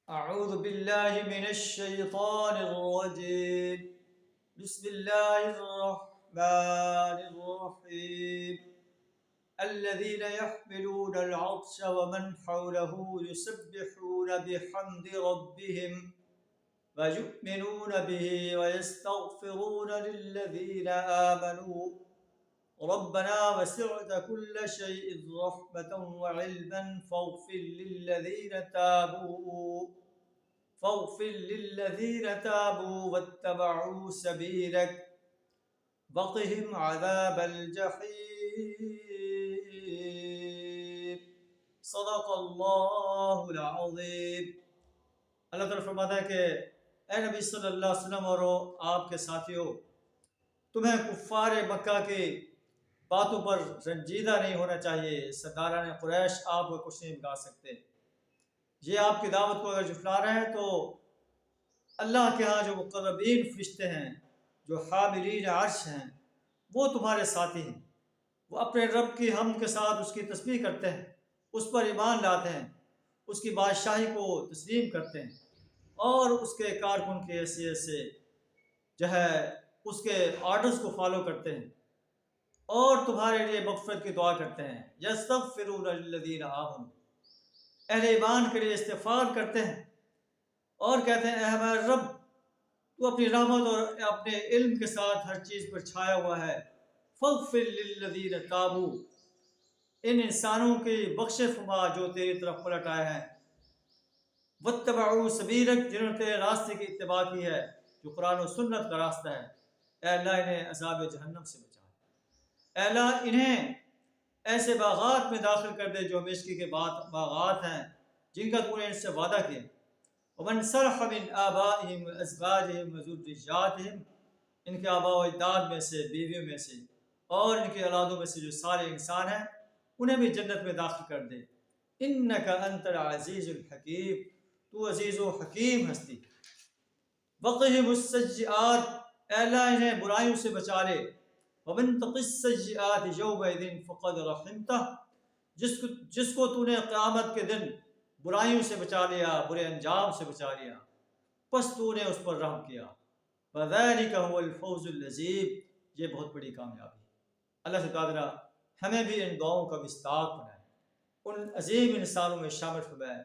أعوذ بالله من الشيطان الرجيم. بسم الله الرحمن الرحيم. الذين يحملون العرش ومن حوله يسبحون بحمد ربهم ويؤمنون به ويستغفرون للذين آمنوا ربنا وسعت كل شيء رحمة وعلما فاغفر للذين تابوا واتبعوا سبيلك وقهم عذاب الجحيم. صدق اللہ العظیم. اللہ تعالیٰ فرماتا ہے کہ اے نبی صلی اللہ علیہ وسلم اور آپ کے ساتھیوں، تمہیں کفار مکہ کی باتوں پر رنجیدہ نہیں ہونا چاہیے. سرداران قریش آپ کو کچھ نہیں بگاڑ سکتے. یہ آپ کی دعوت کو اگر جھٹلا رہے ہیں تو اللہ کے ہاں جو مقربین فرشتے ہیں، جو حاملین عرش ہیں، وہ تمہارے ساتھی ہیں. وہ اپنے رب کی حمد کے ساتھ اس کی تسبیح کرتے ہیں، اس پر ایمان لاتے ہیں، اس کی بادشاہی کو تسلیم کرتے ہیں، اور اس کے کارکن کی حیثیت سے جو ہے اس کے آرڈرز کو فالو کرتے ہیں، اور تمہارے لیے مغفرت کی دعا کرتے ہیں. یستغفرون للذین آمنوا، اہل ایمان کے لیے استغفار کرتے ہیں اور کہتے ہیں اے ہمارے رب، تو اپنی رحمت اور اپنے علم کے ساتھ ہر چیز پر چھایا ہوا ہے. فاغفر للذین تابوا، ان انسانوں کی بخش فرما جو تیری طرف پلٹ آئے ہیں. واتبعوا سبیلک، جنہوں نے تیرے راستے کی اتباع کی ہے جو قرآن و سنت کا راستہ ہے. اے اللہ انہیں عذاب جہنم سے بچا. اے اللہ انہیں ایسے باغات میں داخل کر دے جو ہمیشگی کے باغات ہیں جن کا تو نے ان سے وعدہ کیا. ومن صلح من آبائهم وازواجهم وذرياتهم، ان کے آباء و اجداد میں سے، بیویوں میں سے اور ان کے اولادوں میں سے جو سارے انسان ہیں انہیں بھی جنت میں داخل کر دے. انک انت العزیز الحکیم، تو عزیز و حکیم ہستی. وقهم السیئات، اے اللہ انہیں برائیوں سے بچا لے. ومن تق السیئات یومئذ فقد رحمتہ، جس کو تو نے قیامت کے دن برائیوں سے بچا لیا، برے انجام سے بچا لیا، پس تو نے اس پر رحم کیا. وذلک هو الفوز العظیم، یہ بہت بڑی کامیابی. اللہ سے قادرہ ہمیں بھی ان دعاؤں کا مستحق بنائے، ان عظیم انسانوں میں شامل فرمائے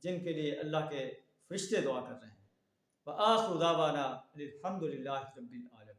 جن کے لیے اللہ کے فرشتے دعا کر رہے ہیں. وآخر دعوانا الحمد للہ رب العالمین.